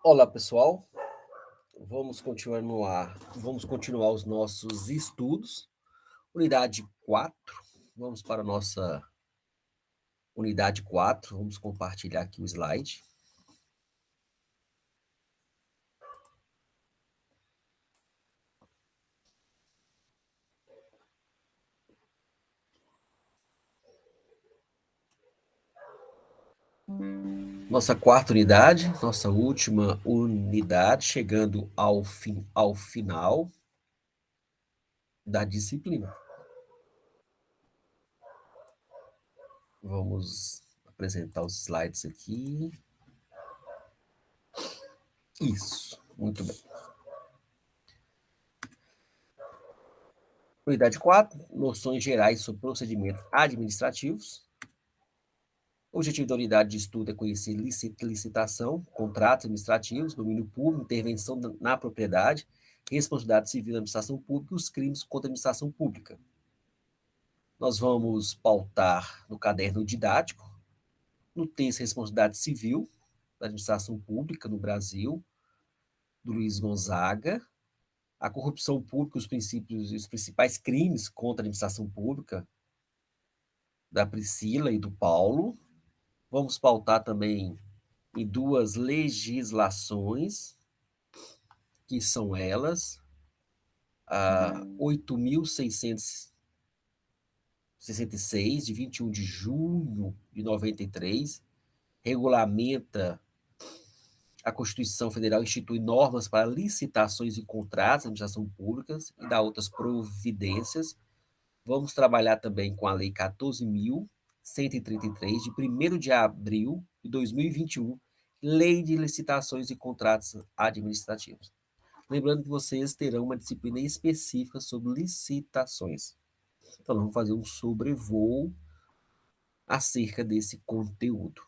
Olá, pessoal. Vamos continuar os nossos estudos. Unidade 4. Vamos para a nossa unidade 4. Vamos compartilhar aqui o slide. Nossa quarta unidade, nossa última unidade, chegando ao final da disciplina. Vamos apresentar os slides aqui. Isso, muito bem. Unidade 4, noções gerais sobre procedimentos administrativos. O objetivo da unidade de estudo é conhecer licitação, contratos administrativos, domínio público, intervenção na propriedade, responsabilidade civil da administração pública e os crimes contra a administração pública. Nós vamos pautar no caderno didático, no texto Responsabilidade Civil da Administração Pública no Brasil, do Luiz Gonzaga, a corrupção pública, os princípios e os principais crimes contra a administração pública, da Priscila e do Paulo. Vamos pautar também em duas legislações, que são elas, a 8.666, de 21 de junho de 93, regulamenta a Constituição Federal, institui normas para licitações e contratos de administração públicas e dá outras providências. Vamos trabalhar também com a Lei 14.133, de 1º de abril de 2021, Lei de Licitações e Contratos Administrativos. Lembrando que vocês terão uma disciplina específica sobre licitações. Então, vamos fazer um sobrevoo acerca desse conteúdo.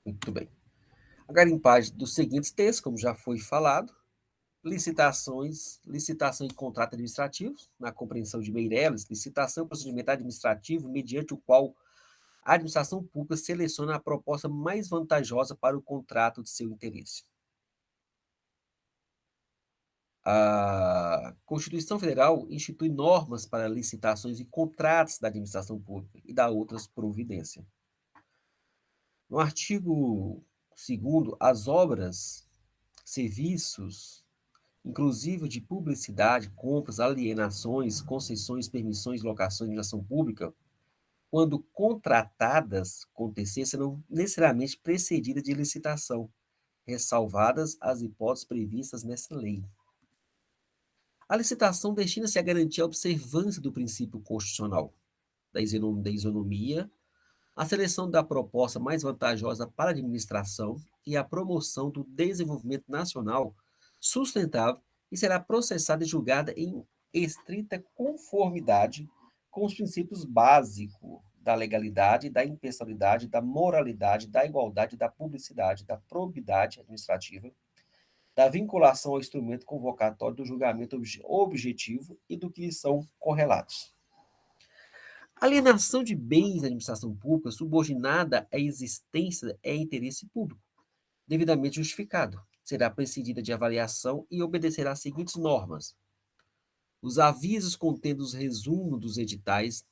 Muito bem. A garimpagem dos seguintes textos, como já foi falado: licitação e contrato administrativos, na compreensão de Meirelles, licitação é um procedimento administrativo mediante o qual a administração pública seleciona a proposta mais vantajosa para o contrato de seu interesse. A Constituição Federal institui normas para licitações e contratos da administração pública e dá outras providências. No artigo 2º, as obras, serviços, inclusive de publicidade, compras, alienações, concessões, permissões, locações de administração pública, quando contratadas acontecer, serão necessariamente precedidas de licitação, ressalvadas as hipóteses previstas nessa lei. A licitação destina-se a garantir a observância do princípio constitucional da isonomia, a seleção da proposta mais vantajosa para a administração e a promoção do desenvolvimento nacional sustentável, e será processada e julgada em estrita conformidade com os princípios básicos da legalidade, da impessoalidade, da moralidade, da igualdade, da publicidade, da probidade administrativa, da vinculação ao instrumento convocatório, do julgamento objetivo e do que lhes são correlatos. Alienação de bens da administração pública subordinada à existência é interesse público, devidamente justificado. Será precedida de avaliação e obedecerá às seguintes normas: os avisos contendo os resumos dos editais,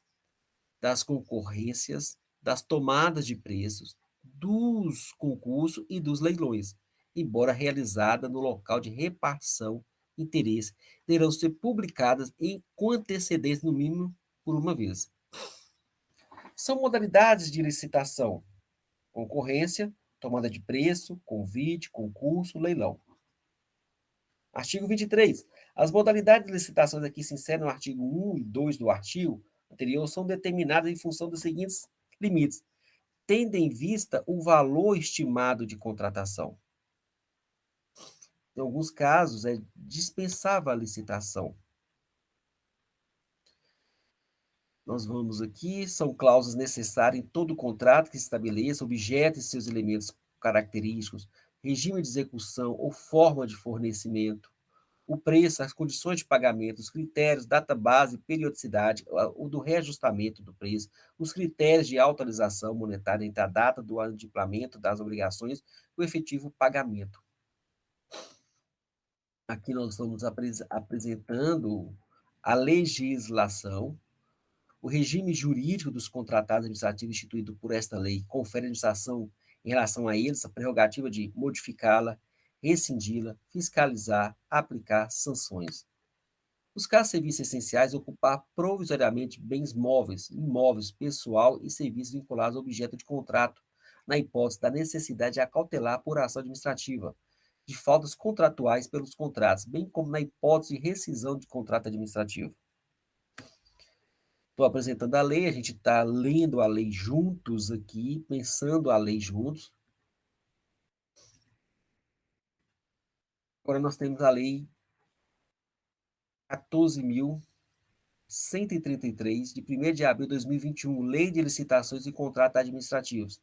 das concorrências, das tomadas de preços, dos concursos e dos leilões, embora realizada no local de repartição interesse, deverão ser publicadas com antecedência, no mínimo, por uma vez. São modalidades de licitação: concorrência, tomada de preço, convite, concurso, leilão. Artigo 23. As modalidades de licitações aqui se inserem no artigo 1 e 2 do artigo anterior são determinadas em função dos seguintes limites, tendo em vista o valor estimado de contratação. Em alguns casos, é dispensável a licitação. Nós vamos aqui, são cláusulas necessárias em todo contrato que estabeleça objeto e seus elementos característicos, regime de execução ou forma de fornecimento, o preço, as condições de pagamento, os critérios, data base, periodicidade, o do reajustamento do preço, os critérios de autorização monetária entre a data do adimplemento das obrigações e o efetivo pagamento. Aqui nós estamos apresentando a legislação, o regime jurídico dos contratados administrativos instituído por esta lei confere à administração, em relação a eles, a prerrogativa de modificá-la, rescindi-la, fiscalizar, aplicar sanções. Buscar serviços essenciais, ocupar provisoriamente bens móveis, imóveis, pessoal e serviços vinculados ao objeto de contrato, na hipótese da necessidade de acautelar por ação administrativa, de faltas contratuais pelos contratos, bem como na hipótese de rescisão de contrato administrativo. Estou apresentando a lei, a gente está lendo a lei juntos aqui, pensando a lei juntos. Agora nós temos a lei 14.133, de 1º de abril de 2021, Lei de Licitações e Contratos Administrativos.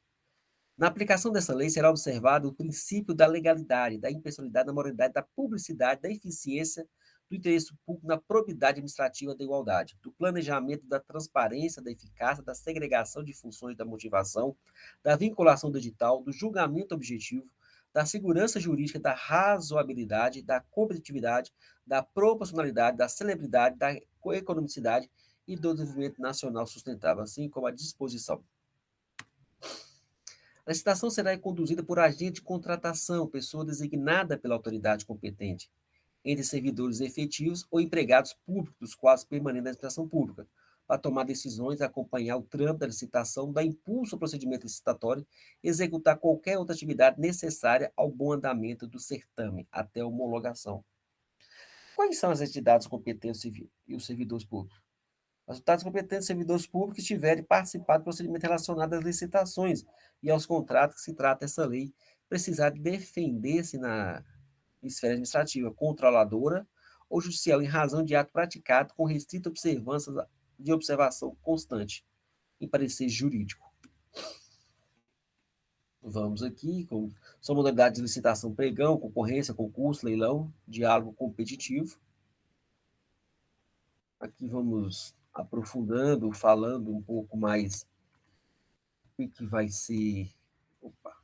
Na aplicação dessa lei será observado o princípio da legalidade, da impessoalidade, da moralidade, da publicidade, da eficiência, do interesse público, na probidade administrativa, da igualdade, do planejamento, da transparência, da eficácia, da segregação de funções, da motivação, da vinculação digital, do julgamento objetivo, da segurança jurídica, da razoabilidade, da competitividade, da proporcionalidade, da celebridade, da economicidade e do desenvolvimento nacional sustentável, assim como a disposição. A licitação será conduzida por agente de contratação, pessoa designada pela autoridade competente, entre servidores efetivos ou empregados públicos, dos quais permanecem na administração pública, para tomar decisões, acompanhar o trâmite da licitação, dar impulso ao procedimento licitatório, executar qualquer outra atividade necessária ao bom andamento do certame, até a homologação. Quais são as entidades competentes e os servidores públicos? As entidades competentes e servidores públicos que tiverem participado do procedimento relacionado às licitações e aos contratos que se trata essa lei, precisar defender-se na esfera administrativa, controladora ou judicial, em razão de ato praticado com restrita observância de observação constante, em parecer jurídico. Vamos aqui, são modalidades de licitação: pregão, concorrência, concurso, leilão, diálogo competitivo. Aqui vamos aprofundando, falando um pouco mais o que vai ser. Opa.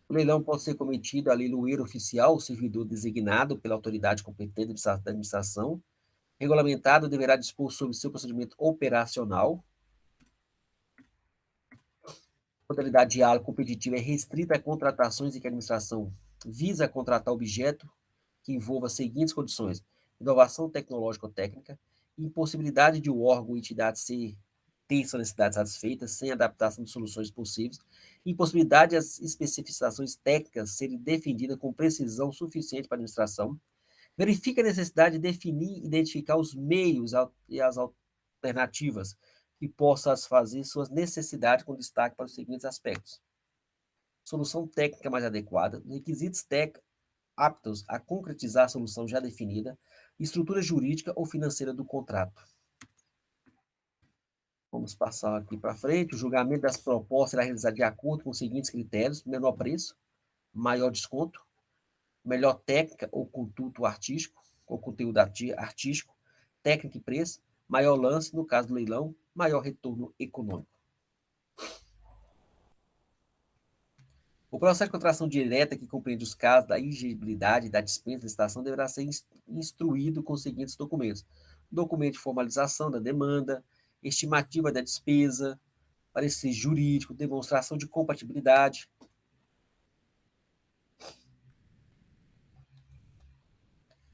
O leilão pode ser cometido a leiloeiro oficial, o servidor designado pela autoridade competente da administração. Regulamentado deverá dispor sobre seu procedimento operacional. A modalidade de diálogo competitivo é restrita a contratações em que a administração visa contratar objeto que envolva as seguintes condições: inovação tecnológica ou técnica, impossibilidade de o órgão ou entidade ter sua necessidade satisfeita sem adaptação de soluções possíveis, impossibilidade de as especificações técnicas serem definidas com precisão suficiente para a administração, verifica a necessidade de definir e identificar os meios e as alternativas que possam satisfazer suas necessidades, com destaque para os seguintes aspectos: solução técnica mais adequada, requisitos técnicos aptos a concretizar a solução já definida, estrutura jurídica ou financeira do contrato. Vamos passar aqui para frente. O julgamento das propostas será realizado de acordo com os seguintes critérios: menor preço, maior desconto, melhor técnica ou conteúdo artístico, técnica e preço, maior lance, no caso do leilão, maior retorno econômico. O processo de contratação direta, que compreende os casos da exigibilidade da dispensa de licitação, deverá ser instruído com os seguintes documentos: documento de formalização da demanda, estimativa da despesa, parecer jurídico, demonstração de compatibilidade.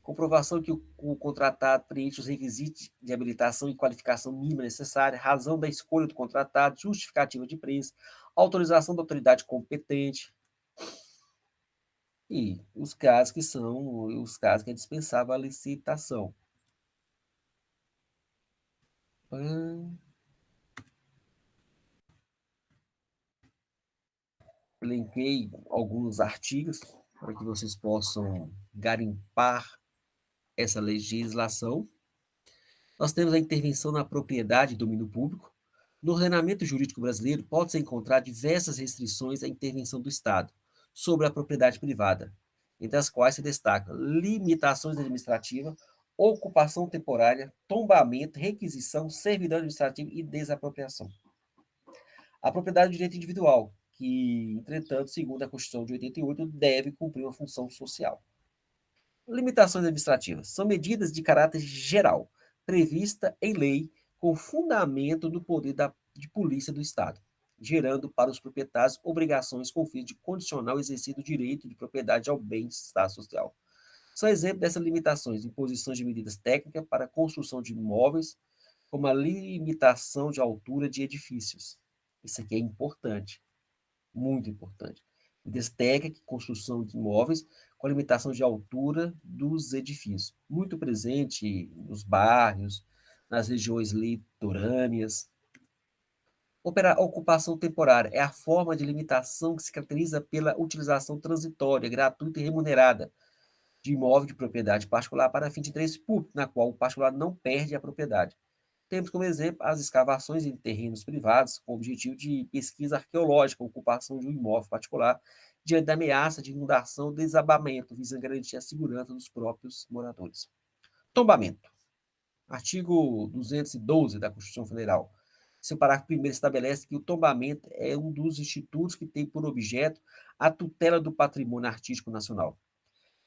Comprovação que o contratado preenche os requisitos de habilitação e qualificação mínima necessária, razão da escolha do contratado, justificativa de preço, autorização da autoridade competente. E os casos que é dispensável a licitação. Elenquei alguns artigos para que vocês possam garimpar essa legislação. Nós temos a intervenção na propriedade e domínio público. No ordenamento jurídico brasileiro, pode-se encontrar diversas restrições à intervenção do Estado sobre a propriedade privada, entre as quais se destacam limitações administrativas, ocupação temporária, tombamento, requisição, servidão administrativa e desapropriação. A propriedade do direito individual, que, entretanto, segundo a Constituição de 88, deve cumprir uma função social. Limitações administrativas são medidas de caráter geral, prevista em lei com fundamento no poder de polícia do Estado, gerando para os proprietários obrigações com fim de condicionar o exercício do direito de propriedade ao bem-estar social. São exemplos dessas limitações: imposições de medidas técnicas para a construção de imóveis, como a limitação de altura de edifícios. Isso aqui é importante, muito importante. Medidas técnicas, construção de imóveis com a limitação de altura dos edifícios. Muito presente nos bairros, nas regiões litorâneas. Ocupação temporária é a forma de limitação que se caracteriza pela utilização transitória, gratuita e remunerada de imóvel de propriedade particular para fim de interesse público, na qual o particular não perde a propriedade. Temos como exemplo as escavações em terrenos privados com o objetivo de pesquisa arqueológica, ocupação de um imóvel particular, diante da ameaça de inundação ou desabamento, visando garantir a segurança dos próprios moradores. Tombamento. Artigo 212 da Constituição Federal. Seu parágrafo 1º estabelece que o tombamento é um dos institutos que tem por objeto a tutela do patrimônio artístico nacional.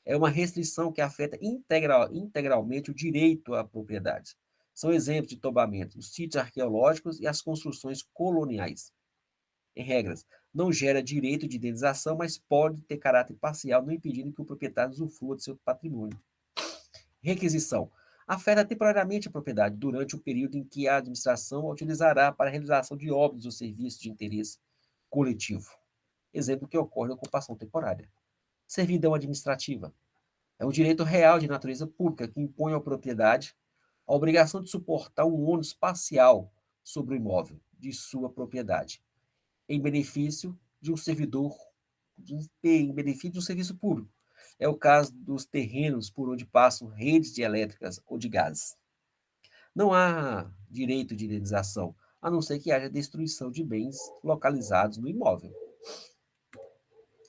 É uma restrição que afeta integralmente o direito à propriedade. São exemplos de tombamento os sítios arqueológicos e as construções coloniais. Em regras, não gera direito de indenização, mas pode ter caráter parcial, não impedindo que o proprietário usufrua do seu patrimônio. Requisição. Afeta temporariamente a propriedade durante o período em que a administração a utilizará para a realização de obras ou serviços de interesse coletivo. Exemplo que ocorre na ocupação temporária. Servidão administrativa. É um direito real de natureza pública que impõe à propriedade a obrigação de suportar um ônus parcial sobre o imóvel de sua propriedade, em benefício de um servidor, em benefício de um serviço público. É o caso dos terrenos por onde passam redes de elétricas ou de gás. Não há direito de indenização, a não ser que haja destruição de bens localizados no imóvel.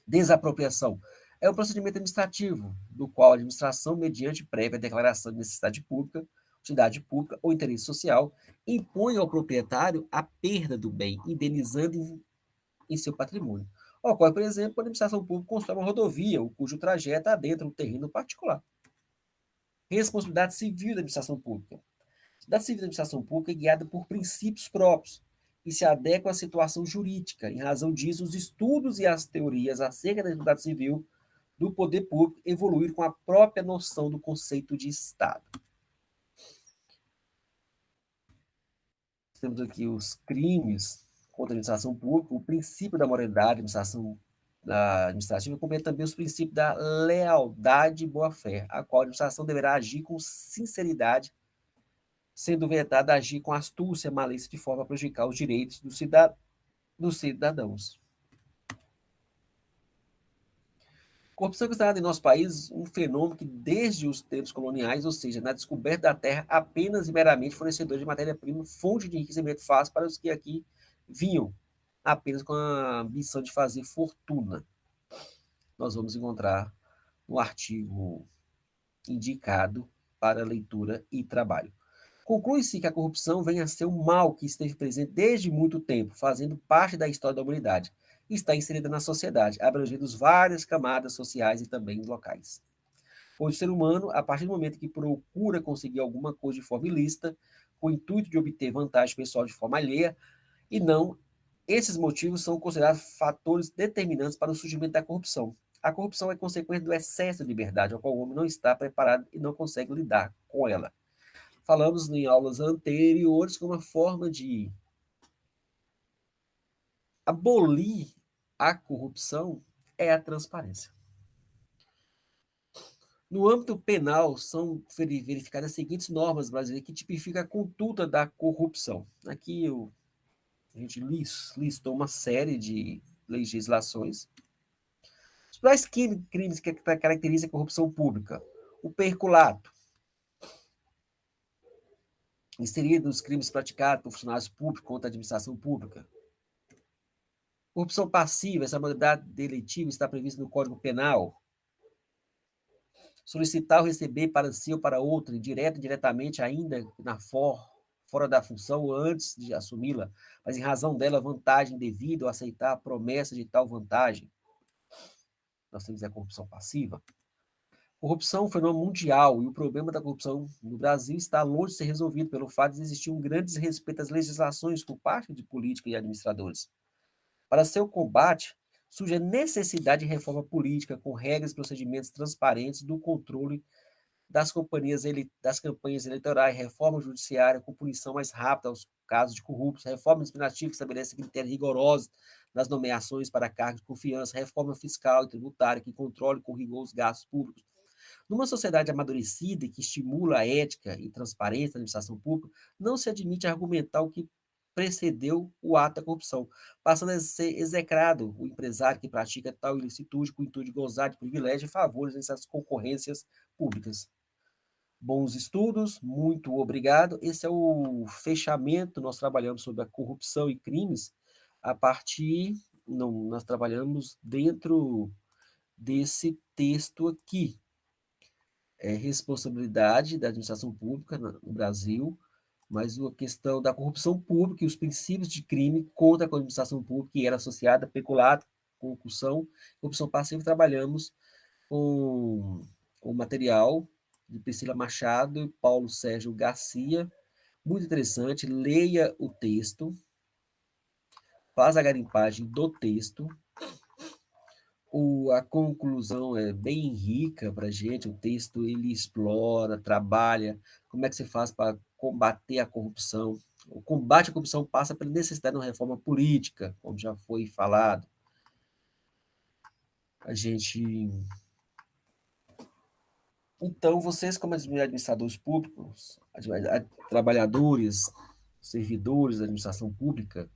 Desapropriação é um procedimento administrativo, do qual a administração, mediante prévia declaração de necessidade pública, utilidade pública ou interesse social, impõe ao proprietário a perda do bem, indenizando em seu patrimônio. Ocorre, por exemplo, quando a administração pública constrói uma rodovia, cujo trajeto adentra um terreno particular. Responsabilidade civil da administração pública. Da civil da administração pública é guiada por princípios próprios e se adequa à situação jurídica. Em razão disso, os estudos e as teorias acerca da responsabilidade civil do poder público evoluíram com a própria noção do conceito de Estado. Temos aqui os crimes contra a administração pública, o princípio da moralidade da administrativa, como também os princípios da lealdade e boa-fé, a qual a administração deverá agir com sinceridade, sendo vedada agir com astúcia, malícia, de forma a prejudicar os direitos dos cidadãos. Corrupção é considerada em nosso país um fenômeno que, desde os tempos coloniais, ou seja, na descoberta da terra, apenas e meramente fornecedor de matéria-prima, fonte de enriquecimento fácil para os que aqui vinham apenas com a ambição de fazer fortuna. Nós vamos encontrar no artigo indicado para leitura e trabalho. Conclui-se que a corrupção vem a ser um mal que esteve presente desde muito tempo, fazendo parte da história da humanidade, e está inserida na sociedade, abrangendo várias camadas sociais e também locais. Pois o ser humano, a partir do momento que procura conseguir alguma coisa de forma ilícita, com o intuito de obter vantagem pessoal de forma alheia, e não, esses motivos são considerados fatores determinantes para o surgimento da corrupção. A corrupção é consequência do excesso de liberdade, ao qual o homem não está preparado e não consegue lidar com ela. Falamos em aulas anteriores que uma forma de abolir a corrupção é a transparência. No âmbito penal, são verificadas as seguintes normas brasileiras que tipificam a conduta da corrupção. Aqui a gente listou uma série de legislações. Os principais crimes que caracterizam a corrupção pública: o peculato, inserido nos crimes praticados por funcionários públicos contra a administração pública. Corrupção passiva, essa modalidade deletiva está prevista no Código Penal. solicitar ou receber para si ou para outro, direto e indiretamente, ainda fora da função ou antes de assumi-la, mas em razão dela vantagem devida ou aceitar a promessa de tal vantagem. Nós temos a corrupção passiva. Corrupção é um fenômeno mundial e o problema da corrupção no Brasil está longe de ser resolvido pelo fato de existir um grande desrespeito às legislações por parte de políticos e administradores. Para seu combate, surge a necessidade de reforma política com regras e procedimentos transparentes do controle das campanhas eleitorais, reforma judiciária com punição mais rápida aos casos de corruptos, reforma administrativa que estabelece critérios rigorosos nas nomeações para cargos de confiança, reforma fiscal e tributária que controle com rigor os gastos públicos. Numa sociedade amadurecida e que estimula a ética e transparência na administração pública, não se admite argumentar o que precedeu o ato da corrupção, passando a ser execrado o empresário que pratica tal ilicitude com o intuito de gozar de privilégios e favores nessas concorrências públicas. Bons estudos, muito obrigado. Esse é o fechamento. Nós trabalhamos sobre a corrupção e crimes a partir. Não, nós trabalhamos dentro desse texto aqui. É responsabilidade da administração pública no Brasil, mas a questão da corrupção pública e os princípios de crime contra a administração pública, que era associada a peculato, concussão, corrupção passiva, trabalhamos com o material de Priscila Machado e Paulo Sérgio Garcia. Muito interessante, leia o texto, faz a garimpagem do texto. A conclusão é bem rica para a gente, o texto ele explora, trabalha, como é que você faz para combater a corrupção. O combate à corrupção passa pela necessidade de uma reforma política, como já foi falado. A gente Então, vocês, como administradores públicos, trabalhadores, servidores da administração pública,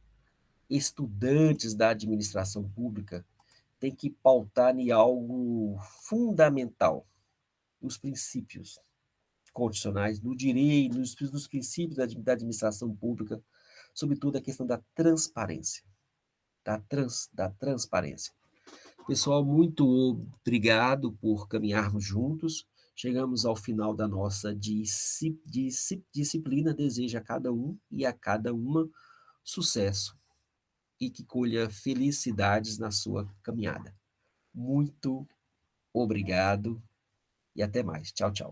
estudantes da administração pública, têm que pautar em algo fundamental, os princípios constitucionais, do direito, nos princípios da administração pública, sobretudo a questão da transparência, da transparência. Pessoal, muito obrigado por caminharmos juntos. Chegamos ao final da nossa disciplina. Desejo a cada um e a cada uma sucesso e que colha felicidades na sua caminhada. Muito obrigado e até mais. Tchau, tchau.